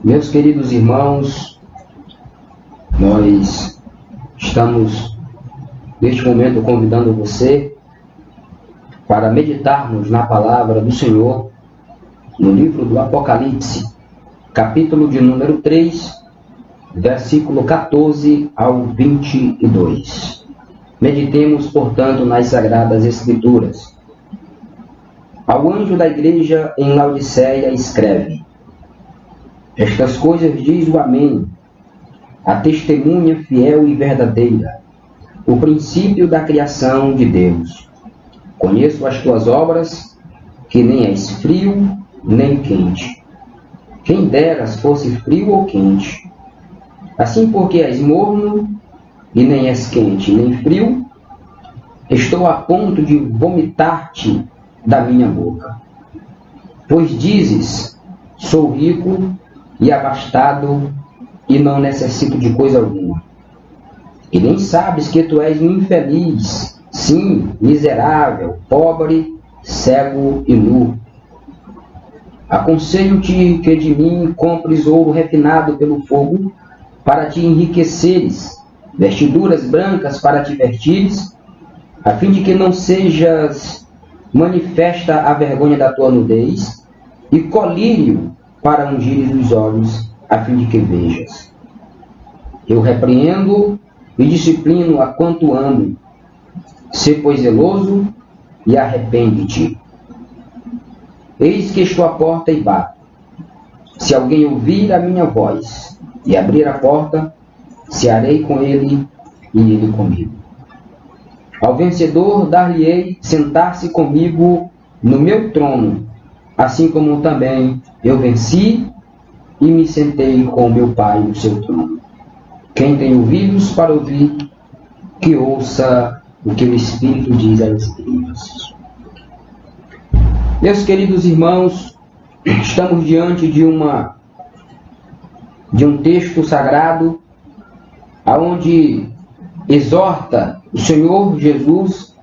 Meus queridos irmãos, nós estamos neste momento convidando você para meditarmos na palavra do Senhor no livro do Apocalipse, capítulo de número 3, versículo 14 ao 22. Meditemos, portanto, nas Sagradas Escrituras. Ao anjo da igreja em Laodiceia escreve: Estas coisas diz o Amém, a testemunha fiel e verdadeira, o princípio da criação de Deus. Conheço as tuas obras, que nem és frio nem quente. Quem deras fosse frio ou quente. Assim, porque és morno e nem és quente nem frio, estou a ponto de vomitar-te da minha boca. Pois dizes: sou rico e abastado e não necessito de coisa alguma. E nem sabes que tu és um infeliz, sim, miserável, pobre, cego e nu. Aconselho-te que de mim compres ouro refinado pelo fogo, para te enriqueceres, vestiduras brancas para te vestires, a fim de que não sejas manifesta a vergonha da tua nudez, e colírio para ungires os olhos, a fim de que vejas. Eu repreendo e disciplino a quanto amo. Sê, pois, zeloso e arrepende-te. Eis que estou à porta e bato. Se alguém ouvir a minha voz e abrir a porta, cearei com ele e ele comigo. Ao vencedor dar-lhe-ei sentar-se comigo no meu trono, assim como também eu venci e me sentei com meu Pai no seu trono. Quem tem ouvidos para ouvir, que ouça o que o Espírito diz às igrejas. Meus queridos irmãos, estamos diante de um texto sagrado, aonde exorta o Senhor Jesus,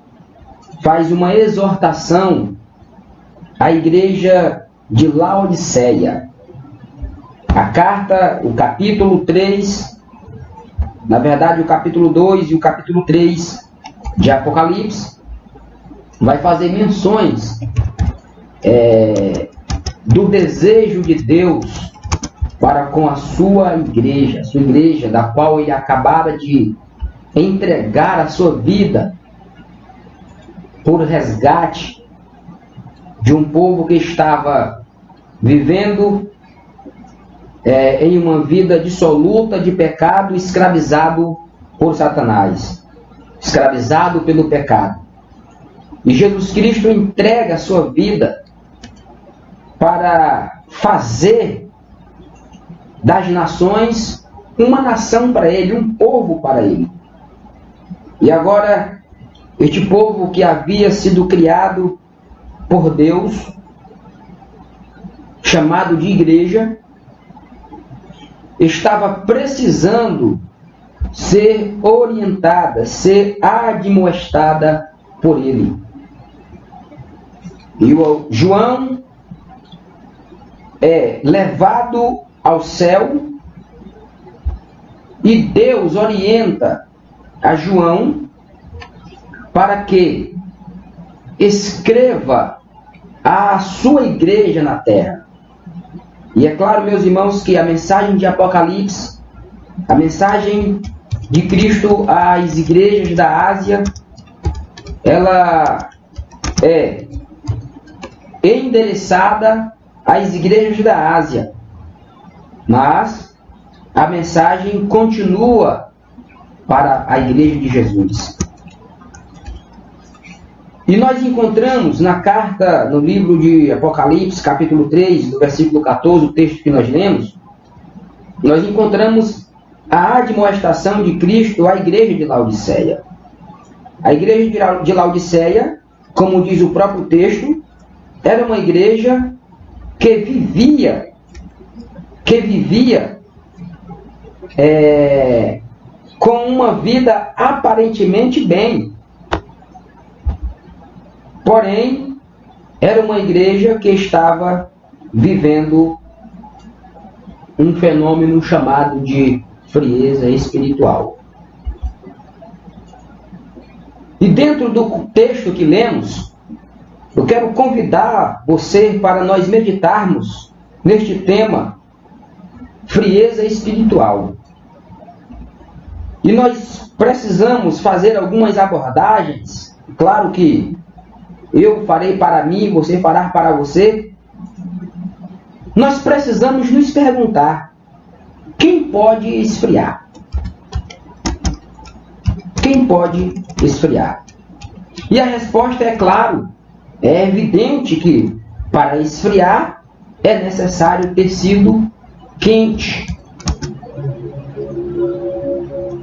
faz uma exortação à igreja de Laodiceia. A carta, o capítulo 3, na verdade o capítulo 2 e o capítulo 3 de Apocalipse, vai fazer menções do desejo de Deus para com a sua igreja, da qual ele acabara de entregar a sua vida por resgate de um povo que estava vivendo em uma vida dissoluta de pecado, escravizado por Satanás, escravizado pelo pecado. E Jesus Cristo entrega a sua vida para fazer das nações uma nação para ele, um povo para ele. E agora, este povo que havia sido criado por Deus, chamado de igreja, estava precisando ser orientada, ser admoestada por ele. E o João é levado ao céu e Deus orienta a João para que escreva a sua igreja na terra. E é claro, meus irmãos, que a mensagem de Apocalipse, a mensagem de Cristo às igrejas da Ásia, ela é endereçada às igrejas da Ásia. Mas a mensagem continua para a igreja de Jesus. E nós encontramos na carta, no livro de Apocalipse, capítulo 3, do versículo 14, o texto que nós lemos, nós encontramos a admoestação de Cristo à igreja de Laodiceia. A igreja de Laodiceia, como diz o próprio texto, era uma igreja que vivia com uma vida aparentemente bem. Porém, era uma igreja que estava vivendo um fenômeno chamado de frieza espiritual. E dentro do texto que lemos, eu quero convidar você para nós meditarmos neste tema, frieza espiritual. E nós precisamos fazer algumas abordagens. Claro que eu farei para mim, você fará para você. Nós precisamos nos perguntar: quem pode esfriar? Quem pode esfriar? E a resposta é claro, é evidente que para esfriar é necessário ter sido quente.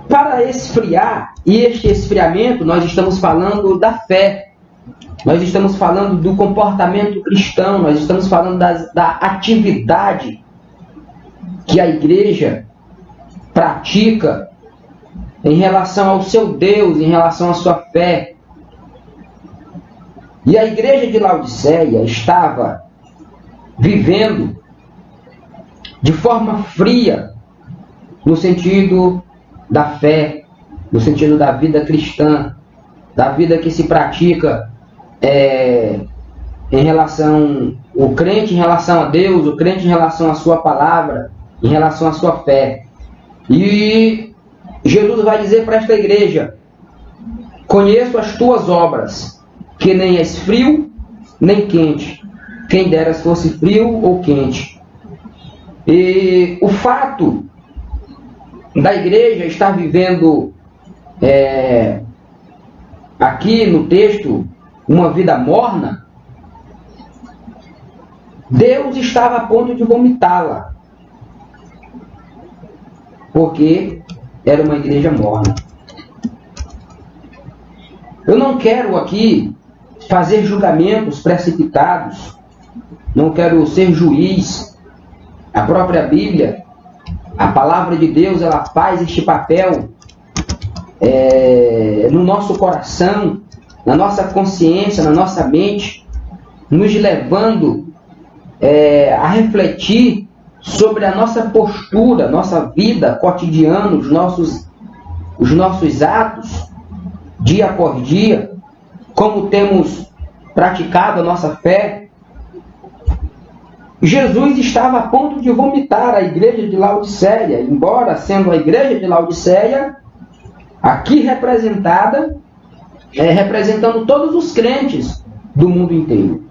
Para esfriar, e este esfriamento, nós estamos falando da fé, nós estamos falando do comportamento cristão, nós estamos falando da atividade que a igreja pratica em relação ao seu Deus, em relação à sua fé. E a igreja de Laodiceia estava vivendo de forma fria, no sentido da fé, no sentido da vida cristã, da vida que se pratica em relação, o crente em relação a Deus, o crente em relação à sua palavra, em relação à sua fé. E Jesus vai dizer para esta igreja: conheço as tuas obras, que nem és frio, nem quente. Quem dera se fosse frio ou quente. E o fato da igreja estar vivendo aqui no texto uma vida morna, Deus estava a ponto de vomitá-la, porque era uma igreja morna. Eu não quero aqui fazer julgamentos precipitados, não quero ser juiz. A própria Bíblia, a palavra de Deus, ela faz este papel no nosso coração, na nossa consciência, na nossa mente, nos levando a refletir sobre a nossa postura, nossa vida cotidiana, os nossos atos, dia após dia, como temos praticado a nossa fé. Jesus estava a ponto de vomitar a igreja de Laodiceia, embora sendo a igreja de Laodiceia aqui representada, representando todos os crentes do mundo inteiro.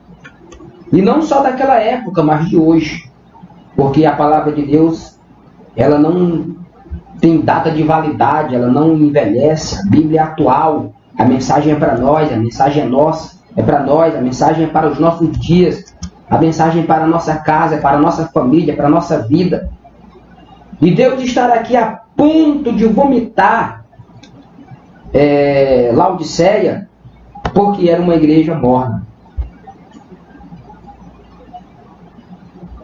E não só daquela época, mas de hoje. Porque a palavra de Deus, ela não tem data de validade, ela não envelhece. A Bíblia é atual, a mensagem é para nós, a mensagem é nossa, é para nós, a mensagem é para os nossos dias, a mensagem é para a nossa casa, é para a nossa família, é para a nossa vida. E Deus estar aqui a ponto de vomitar Laodiceia, porque era uma igreja morna.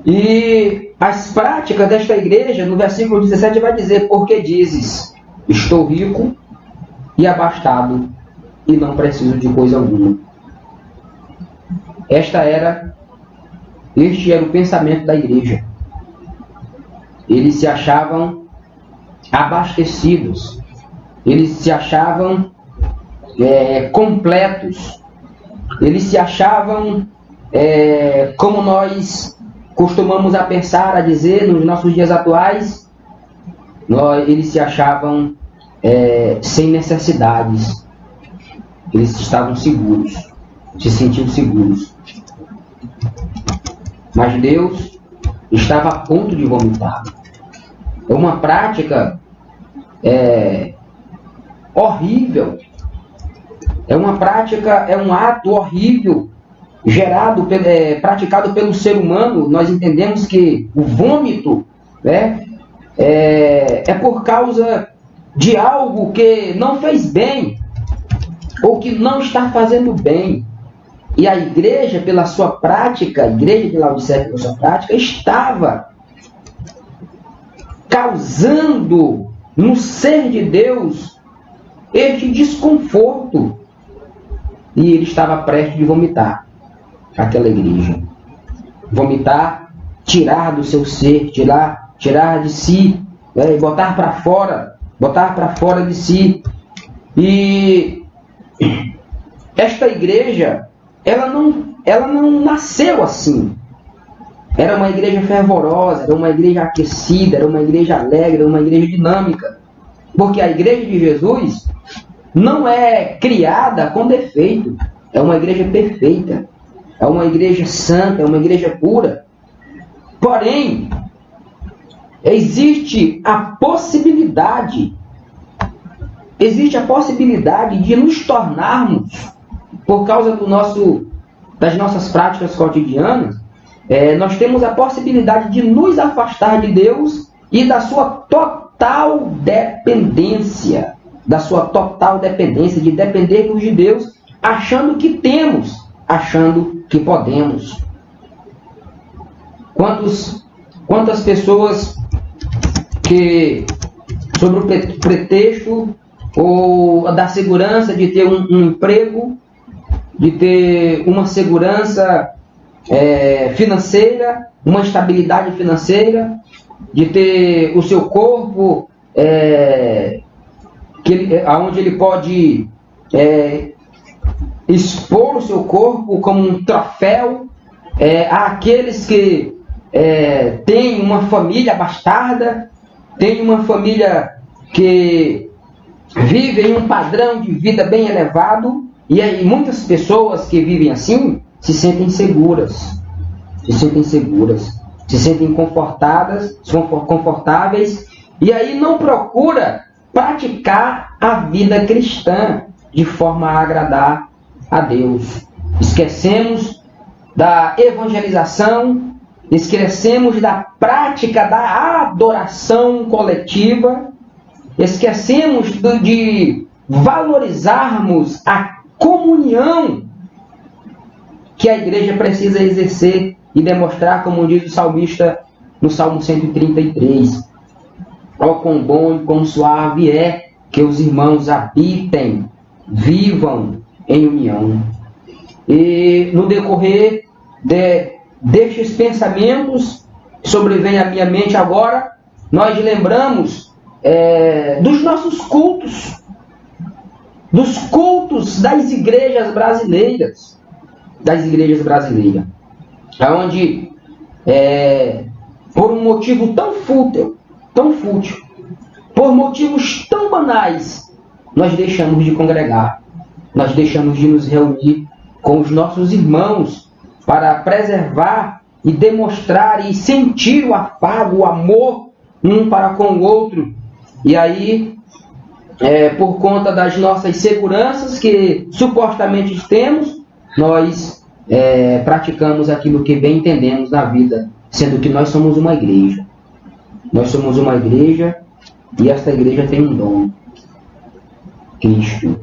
E as práticas desta igreja, no versículo 17 vai dizer: porque dizes, estou rico e abastado, e não preciso de coisa alguma. Este era o pensamento da igreja. Eles se achavam abastecidos, eles se achavam completos, eles se achavam como nós costumamos a pensar, a dizer nos nossos dias atuais, eles se achavam sem necessidades, eles estavam seguros, se sentiam seguros. Mas Deus estava a ponto de vomitar. É uma prática horrível, é uma prática, é um ato horrível praticado pelo ser humano. Nós entendemos que o vômito é por causa de algo que não fez bem ou que não está fazendo bem. E a igreja, pela sua prática, a igreja de Laodiceia, pela sua prática, estava causando no ser de Deus este desconforto. E ele estava prestes de vomitar aquela igreja. Vomitar, tirar do seu ser, tirar de si, botar para fora de si. E esta igreja, ela não nasceu assim. Era uma igreja fervorosa, era uma igreja aquecida, era uma igreja alegre, era uma igreja dinâmica. Porque a igreja de Jesus não é criada com defeito. É uma igreja perfeita. É uma igreja santa, é uma igreja pura. Porém, existe a possibilidade de nos tornarmos, por causa das nossas práticas cotidianas, nós temos a possibilidade de nos afastar de Deus e da sua total dependência, de dependermos de Deus, achando que temos, achando que podemos. Quantas pessoas que, sob o pretexto ou da segurança de ter um emprego, de ter uma segurança financeira, uma estabilidade financeira, de ter o seu corpo onde ele pode expor o seu corpo como um troféu, àqueles que têm uma família bastarda, têm uma família que vive em um padrão de vida bem elevado, e aí muitas pessoas que vivem assim se sentem seguras, se sentem confortáveis, e aí não procura praticar a vida cristã de forma a agradar a Deus. Esquecemos da evangelização, esquecemos da prática da adoração coletiva, esquecemos de valorizarmos a comunhão que a igreja precisa exercer e demonstrar, como diz o salmista no Salmo 133. Ó, quão bom e quão suave é que os irmãos habitem, vivam em união. E no decorrer destes pensamentos que sobrevêm à minha mente agora, nós lembramos dos nossos cultos, dos cultos das igrejas brasileiras, onde, por um motivo tão fútil, por motivos tão banais, nós deixamos de congregar, nós deixamos de nos reunir com os nossos irmãos para preservar e demonstrar e sentir o afago, o amor um para com o outro. E aí, por conta das nossas seguranças que supostamente temos, nós praticamos aquilo que bem entendemos na vida, sendo que nós somos uma igreja. Nós somos uma igreja e esta igreja tem um dom, Cristo.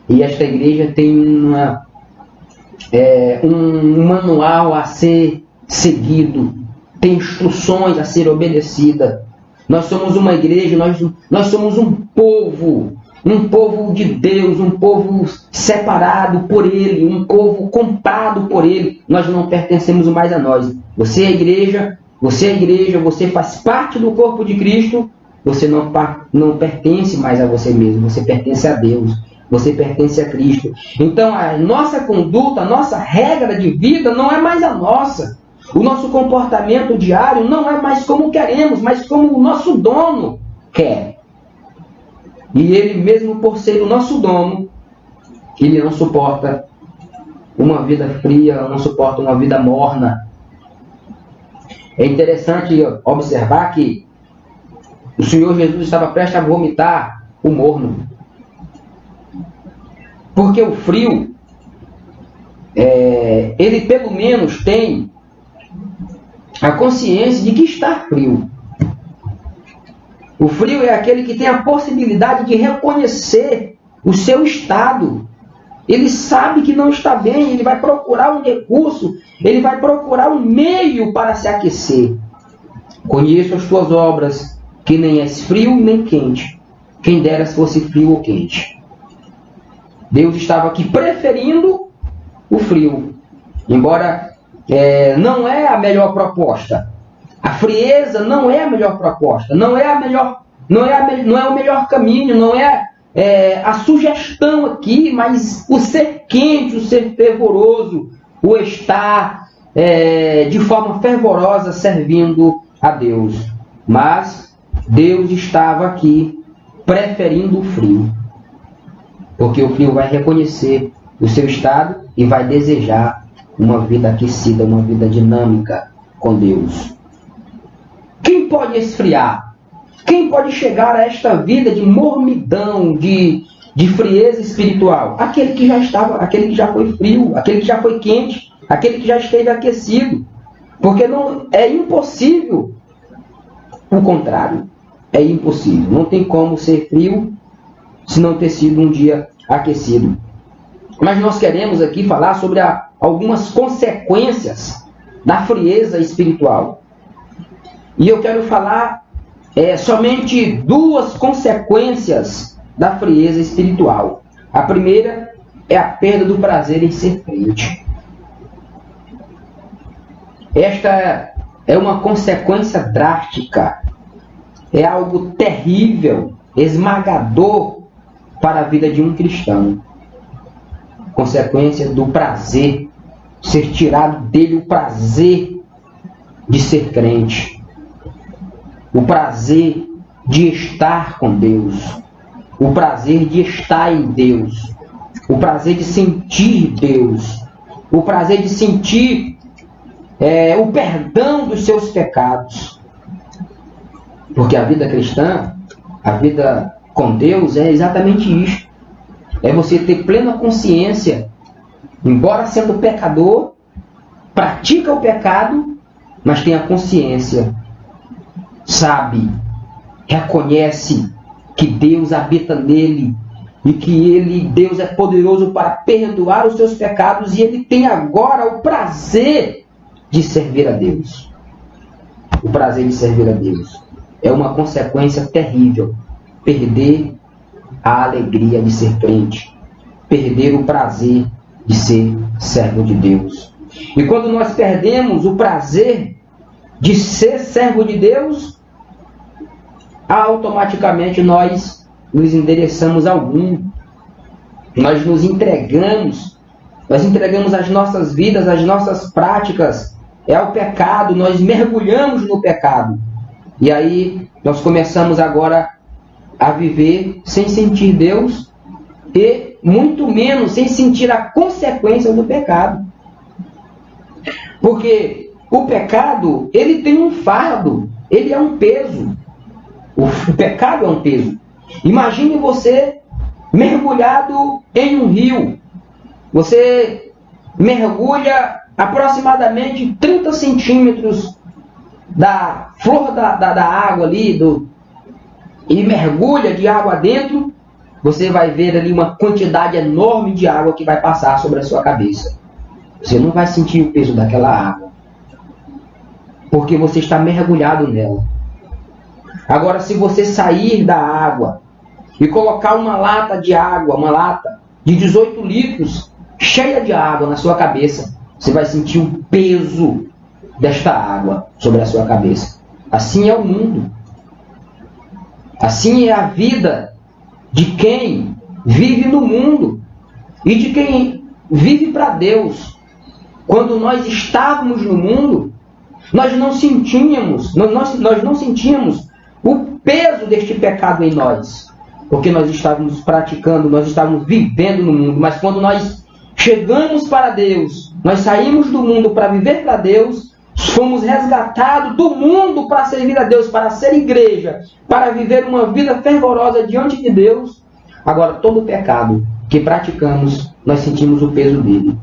E esta igreja tem um manual a ser seguido, tem instruções a ser obedecidas. Nós somos uma igreja, nós somos um povo de Deus, um povo separado por Ele, um povo comprado por Ele. Nós não pertencemos mais a nós. Você é igreja, você faz parte do corpo de Cristo, você não pertence mais a você mesmo, você pertence a Deus, você pertence a Cristo. Então a nossa conduta, a nossa regra de vida não é mais a nossa. O nosso comportamento diário não é mais como queremos, mas como o nosso dono quer. E ele mesmo por ser o nosso dono, ele não suporta uma vida fria, não suporta uma vida morna. É interessante observar que o Senhor Jesus estava prestes a vomitar o morno. Porque o frio, ele pelo menos tem a consciência de que está frio. O frio é aquele que tem a possibilidade de reconhecer o seu estado. Ele sabe que não está bem, ele vai procurar um recurso, ele vai procurar um meio para se aquecer. Conheço as tuas obras, que nem és frio nem quente. Quem dera se fosse frio ou quente. Deus estava aqui preferindo o frio. Embora não é a melhor proposta. A frieza não é a melhor proposta, não é o melhor caminho, não é a sugestão aqui, mas o ser quente, o ser fervoroso, o estar de forma fervorosa servindo a Deus. Mas Deus estava aqui preferindo o frio, porque o frio vai reconhecer o seu estado e vai desejar uma vida aquecida, uma vida dinâmica com Deus. Quem pode esfriar? Quem pode chegar a esta vida de mormidão, de frieza espiritual? Aquele que já estava, aquele que já foi frio, aquele que já foi quente, aquele que já esteve aquecido. Porque não é impossível o contrário. É impossível. Não tem como ser frio se não ter sido um dia aquecido. Mas nós queremos aqui falar sobre algumas consequências da frieza espiritual. E eu quero falar somente duas consequências da frieza espiritual. A primeira é a perda do prazer em ser crente. Esta é uma consequência drástica. É algo terrível, esmagador para a vida de um cristão. Consequência do prazer, ser tirado dele o prazer de ser crente. O prazer de estar com Deus. O prazer de estar em Deus. O prazer de sentir Deus. O prazer de sentir o perdão dos seus pecados. Porque a vida cristã, a vida com Deus é exatamente isso. É você ter plena consciência, embora sendo pecador, pratica o pecado, mas tem a consciência, sabe, reconhece que Deus habita nele e que Deus é poderoso para perdoar os seus pecados e ele tem agora o prazer de servir a Deus. O prazer de servir a Deus é uma consequência terrível. Perder a alegria de ser crente, perder o prazer de ser servo de Deus. E quando nós perdemos o prazer de ser servo de Deus, automaticamente nós nos endereçamos ao mundo. Nós nos entregamos, as nossas vidas, as nossas práticas ao pecado, nós mergulhamos no pecado. E aí nós começamos agora a viver sem sentir Deus e muito menos sem sentir a consequência do pecado. Porque o pecado, ele tem um fardo, ele é um peso. O pecado é um peso. Imagine você mergulhado em um rio. Você mergulha aproximadamente 30 centímetros da flor da água ali, e mergulha de água dentro, você vai ver ali uma quantidade enorme de água que vai passar sobre a sua cabeça. Você não vai sentir o peso daquela água, porque você está mergulhado nela. Agora, se você sair da água e colocar uma lata de água, uma lata de 18 litros, cheia de água na sua cabeça, você vai sentir o peso desta água sobre a sua cabeça. Assim é o mundo. Assim é a vida de quem vive no mundo e de quem vive para Deus. Quando nós estávamos no mundo, nós não sentíamos o peso deste pecado em nós, porque nós estávamos praticando, nós estávamos vivendo no mundo. Mas quando nós chegamos para Deus, nós saímos do mundo para viver para Deus, fomos resgatados do mundo para servir a Deus, para ser igreja, para viver uma vida fervorosa diante de Deus. Agora, todo o pecado que praticamos, nós sentimos o peso dele,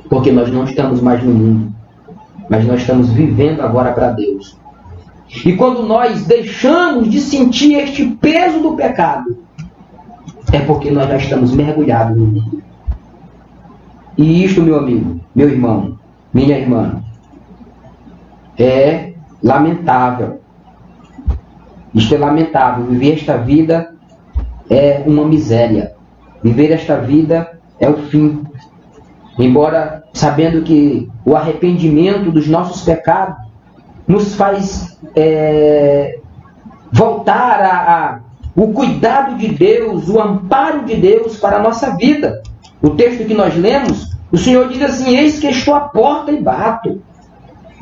porque nós não estamos mais no mundo, mas nós estamos vivendo agora para Deus. E quando nós deixamos de sentir este peso do pecado, é porque nós já estamos mergulhados no mundo. E isto, meu amigo, meu irmão, minha irmã, é lamentável. Isto é lamentável. Viver esta vida é uma miséria. Viver esta vida é o fim. Embora sabendo que o arrependimento dos nossos pecados nos faz voltar o cuidado de Deus, o amparo de Deus para a nossa vida. O texto que nós lemos, o Senhor diz assim: eis que estou à porta e bato.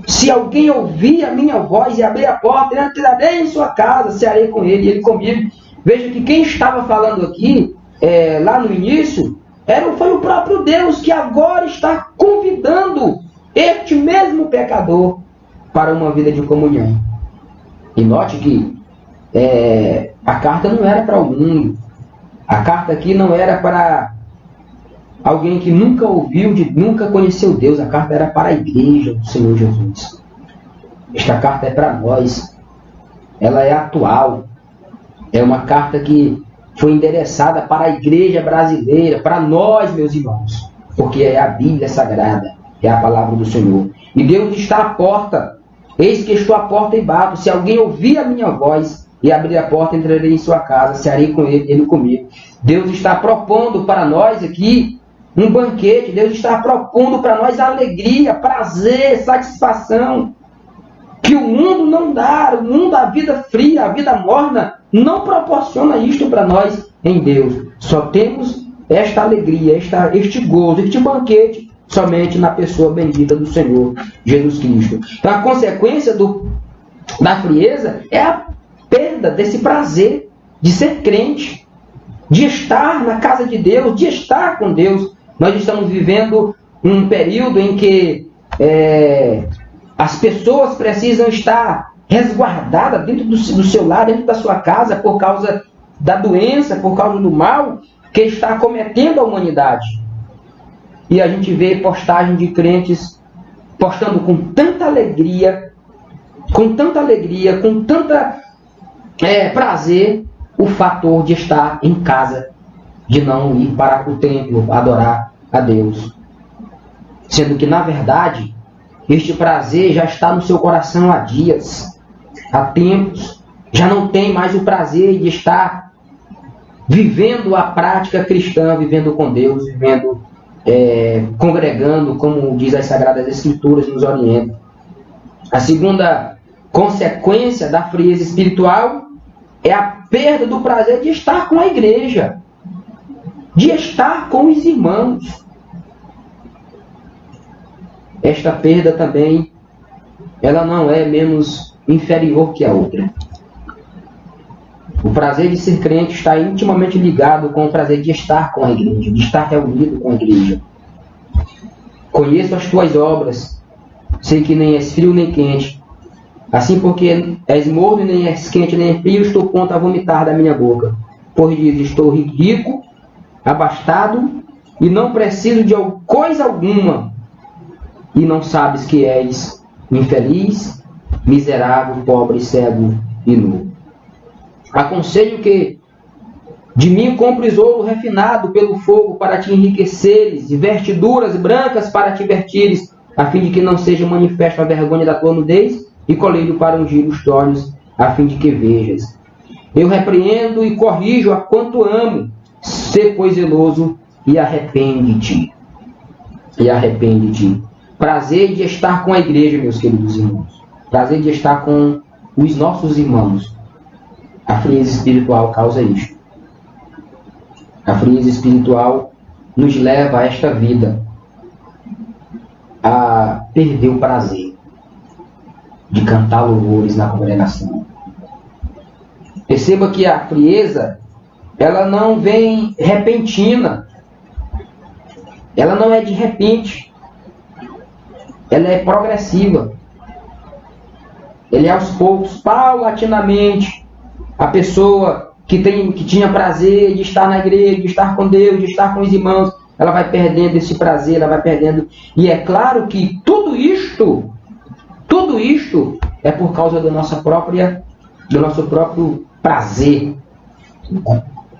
Se alguém ouvir a minha voz e abrir a porta, entrarei em sua casa, cearei com ele e ele comigo. Veja que quem estava falando aqui, lá no início, foi o próprio Deus, que agora está convidando este mesmo pecador para uma vida de comunhão. E note que a carta não era para o mundo. A carta aqui não era para alguém que nunca ouviu, nunca conheceu Deus. A carta era para a igreja do Senhor Jesus. Esta carta é para nós. Ela é atual. É uma carta que foi endereçada para a igreja brasileira, para nós, meus irmãos. Porque é a Bíblia Sagrada, é a palavra do Senhor. E Deus está à porta. Eis que estou à porta e bato. Se alguém ouvir a minha voz e abrir a porta, entrarei em sua casa, cearei com ele, ele comigo. Deus está propondo para nós aqui um banquete. Deus está propondo para nós alegria, prazer, satisfação, que o mundo não dá. O mundo, a vida fria, a vida morna, não proporciona isto para nós em Deus. Só temos esta alegria, este gozo, este banquete, somente na pessoa bendita do Senhor Jesus Cristo. Então a consequência da frieza é a perda desse prazer de ser crente, de estar na casa de Deus, de estar com Deus. Nós estamos vivendo um período em que as pessoas precisam estar resguardadas dentro do seu lar, dentro da sua casa, por causa da doença, por causa do mal que está acometendo a humanidade. E a gente vê postagem de crentes postando com tanta alegria, com tanto prazer, o fator de estar em casa, de não ir para o templo adorar a Deus. Sendo que, na verdade, este prazer já está no seu coração há dias, há tempos. Já não tem mais o prazer de estar vivendo a prática cristã, vivendo com Deus, congregando, como diz as Sagradas Escrituras, nos orientam. A segunda consequência da frieza espiritual é a perda do prazer de estar com a igreja, de estar com os irmãos. Esta perda também, ela não é menos inferior que a outra. O prazer de ser crente está intimamente ligado com o prazer de estar com a igreja, de estar reunido com a igreja. Conheço as tuas obras, sei que nem és frio nem quente. Assim, porque és morno, nem és quente nem frio, estou pronto a vomitar da minha boca. Pois diz: estou rico, abastado, e não preciso de coisa alguma. E não sabes que és infeliz, miserável, pobre, cego e nu. Aconselho que de mim compres ouro refinado pelo fogo para te enriqueceres, e vestiduras brancas para te vertires, a fim de que não seja manifesta a vergonha da tua nudez, e colírio para ungir os olhos, a fim de que vejas. Eu repreendo e corrijo a quanto amo. Sê, pois, zeloso e arrepende-te. E arrepende-te. Prazer de estar com a igreja, meus queridos irmãos. Prazer de estar com os nossos irmãos. A frieza espiritual causa isto. A frieza espiritual nos leva a esta vida a perder o prazer de cantar louvores na congregação. Perceba que a frieza, ela não vem repentina. Ela não é de repente. Ela é progressiva. Ela é aos poucos, paulatinamente. A pessoa que tinha prazer de estar na igreja, de estar com Deus, de estar com os irmãos, ela vai perdendo esse prazer, ela vai perdendo. E é claro que tudo isto é por causa do nosso próprio prazer.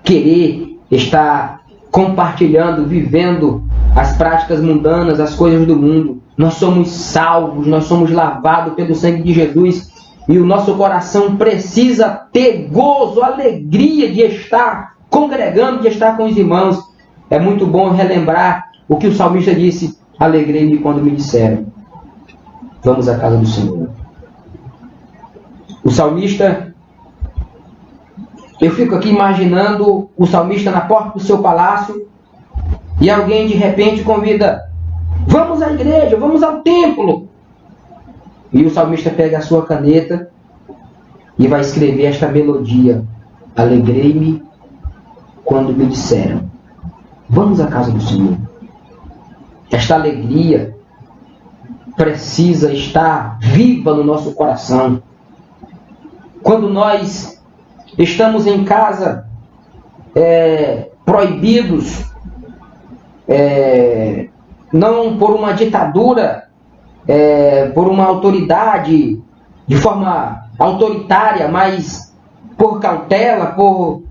Querer estar compartilhando, vivendo as práticas mundanas, as coisas do mundo. Nós somos salvos, nós somos lavados pelo sangue de Jesus. E o nosso coração precisa ter gozo, alegria de estar congregando, de estar com os irmãos. É muito bom relembrar o que o salmista disse: alegrei-me quando me disseram: vamos à casa do Senhor. O salmista, eu fico aqui imaginando o salmista na porta do seu palácio e alguém de repente convida: vamos à igreja, vamos ao templo. E o salmista pega a sua caneta e vai escrever esta melodia: alegrei-me quando me disseram, vamos à casa do Senhor. Esta alegria precisa estar viva no nosso coração. Quando nós estamos em casa, proibidos, não por uma ditadura, por uma autoridade de forma autoritária, mas por cautela, por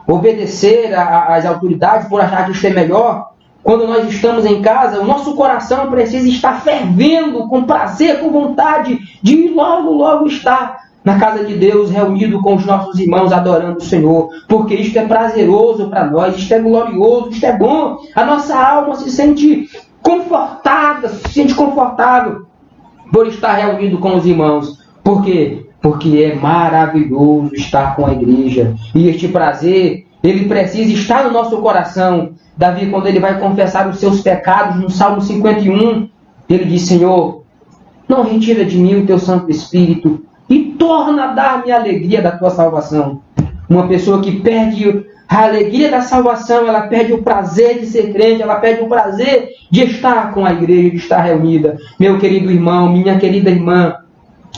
obedecer às autoridades, por achar que isso é melhor. Quando nós estamos em casa, o nosso coração precisa estar fervendo, com prazer, com vontade de ir logo estar na casa de Deus, reunido com os nossos irmãos, adorando o Senhor, porque isto é prazeroso para nós, isto é glorioso, isto é bom. A nossa alma se sente confortada, se sente confortável por estar reunido com os irmãos. Por quê? Porque é maravilhoso estar com a igreja. E este prazer, ele precisa estar no nosso coração. Davi, quando ele vai confessar os seus pecados, no Salmo 51, ele diz: Senhor, não retira de mim o teu Santo Espírito e torna a dar-me a alegria da tua salvação. Uma pessoa que perde a alegria da salvação, ela perde o prazer de ser crente, ela perde o prazer de estar com a igreja, de estar reunida. Meu querido irmão, minha querida irmã,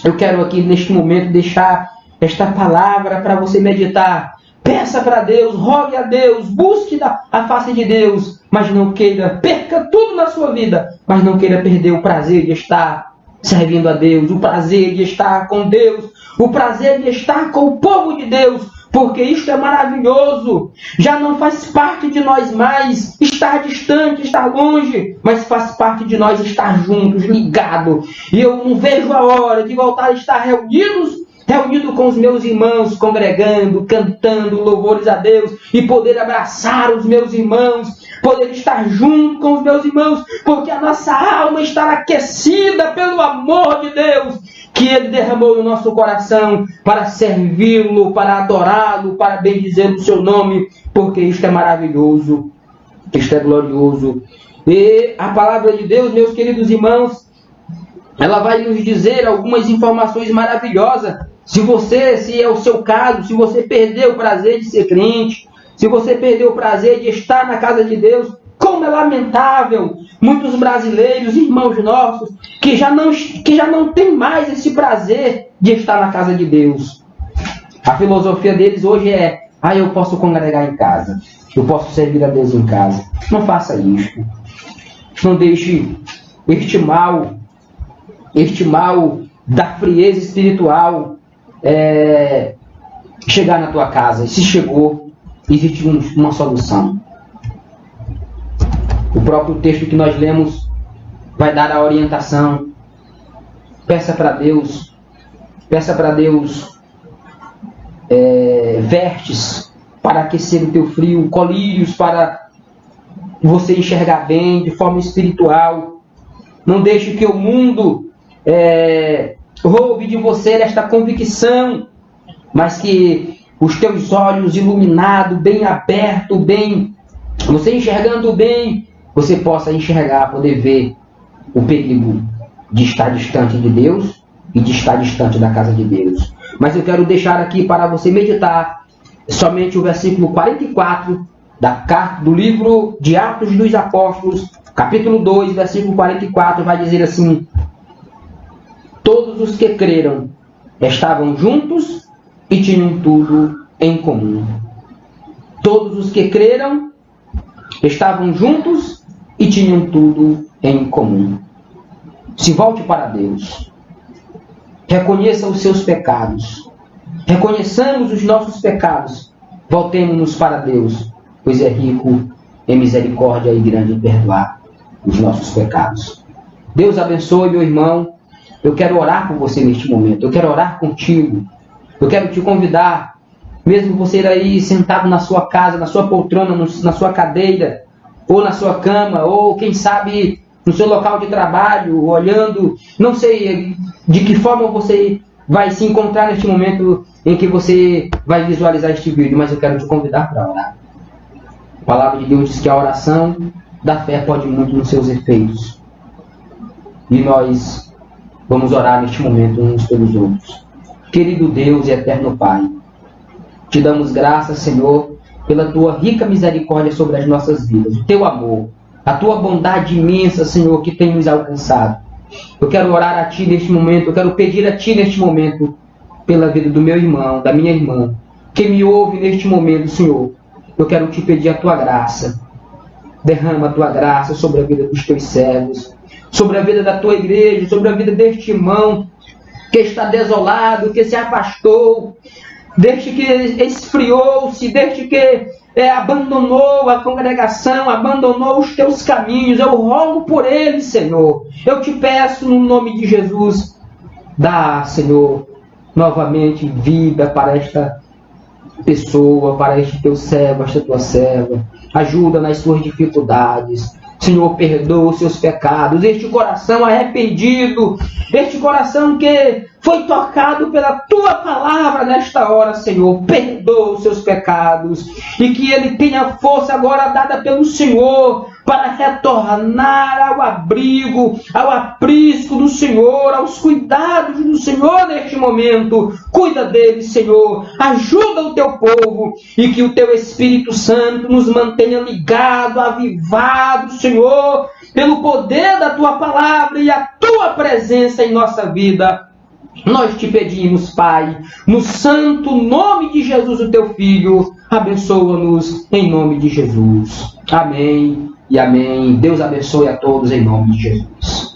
eu quero aqui neste momento deixar esta palavra para você meditar. Peça para Deus, rogue a Deus, busque a face de Deus, mas não queira, perca tudo na sua vida, mas não queira perder o prazer de estar servindo a Deus, o prazer de estar com Deus, o prazer de estar com o povo de Deus, porque isto é maravilhoso. Já não faz parte de nós mais estar distante, estar longe, mas faz parte de nós estar juntos, ligados. E eu não vejo a hora de voltar a estar reunido com os meus irmãos, congregando, cantando louvores a Deus, e poder abraçar os meus irmãos, poder estar junto com os meus irmãos, porque a nossa alma está aquecida pelo amor de Deus, que Ele derramou no nosso coração, para servi-lo, para adorá-lo, para bendizer o seu nome, porque isto é maravilhoso, isto é glorioso. E a palavra de Deus, meus queridos irmãos, ela vai nos dizer algumas informações maravilhosas. Se é o seu caso, se você perdeu o prazer de ser crente, se você perdeu o prazer de estar na casa de Deus, como é lamentável muitos brasileiros, irmãos nossos, que já não tem mais esse prazer de estar na casa de Deus. A filosofia deles hoje é: eu posso congregar em casa, eu posso servir a Deus em casa. Não faça isto. Não deixe este mal da frieza espiritual chegar na tua casa. E se chegou, existe uma solução. O próprio texto que nós lemos vai dar a orientação. Peça para Deus vertes para aquecer o teu frio, colírios para você enxergar bem de forma espiritual. Não deixe que o mundo roube de você esta convicção, mas que os teus olhos iluminados, bem abertos, você enxergando bem, você possa enxergar, poder ver o perigo de estar distante de Deus e de estar distante da casa de Deus. Mas eu quero deixar aqui para você meditar somente o versículo 44 do livro de Atos dos Apóstolos, capítulo 2, versículo 44, vai dizer assim: todos os que creram estavam juntos e tinham tudo em comum. Todos os que creram estavam juntos e tinham tudo em comum. Se volte para Deus. Reconheça os seus pecados. Reconheçamos os nossos pecados. Voltemos-nos para Deus, pois é rico em misericórdia e grande em perdoar os nossos pecados. Deus abençoe, meu irmão. Eu quero orar por você neste momento. Eu quero orar contigo. Eu quero te convidar, mesmo você aí sentado na sua casa, na sua poltrona, na sua cadeira, ou na sua cama, ou quem sabe no seu local de trabalho, olhando, não sei de que forma você vai se encontrar neste momento em que você vai visualizar este vídeo, mas eu quero te convidar para orar. A palavra de Deus diz que a oração da fé pode muito nos seus efeitos. E nós vamos orar neste momento uns pelos outros. Querido Deus e eterno Pai, te damos graças, Senhor, pela tua rica misericórdia sobre as nossas vidas, o teu amor, a tua bondade imensa, Senhor, que tem nos alcançado. Eu quero orar a Ti neste momento, eu quero pedir a Ti neste momento, pela vida do meu irmão, da minha irmã, que me ouve neste momento, Senhor. Eu quero Te pedir a Tua graça. Derrama a Tua graça sobre a vida dos Teus servos, sobre a vida da Tua igreja, sobre a vida deste irmão que está desolado, que se afastou, desde que esfriou-se, desde que abandonou a congregação, abandonou os teus caminhos. Eu rogo por ele, Senhor. Eu te peço no nome de Jesus, dá, Senhor, novamente vida para esta pessoa, para este teu servo, esta tua serva. Ajuda nas suas dificuldades. Senhor, perdoa os seus pecados. Este coração arrependido, este coração que foi tocado pela Tua palavra nesta hora, Senhor, perdoa os seus pecados. E que ele tenha força agora dada pelo Senhor para retornar ao abrigo, ao aprisco do Senhor, aos cuidados do Senhor neste momento. Cuida deles, Senhor. Ajuda o Teu povo e que o Teu Espírito Santo nos mantenha ligado, avivado, Senhor, pelo poder da Tua palavra e a Tua presença em nossa vida. Nós te pedimos, Pai, no santo nome de Jesus, o Teu Filho, abençoa-nos em nome de Jesus. Amém e amém. Deus abençoe a todos em nome de Jesus.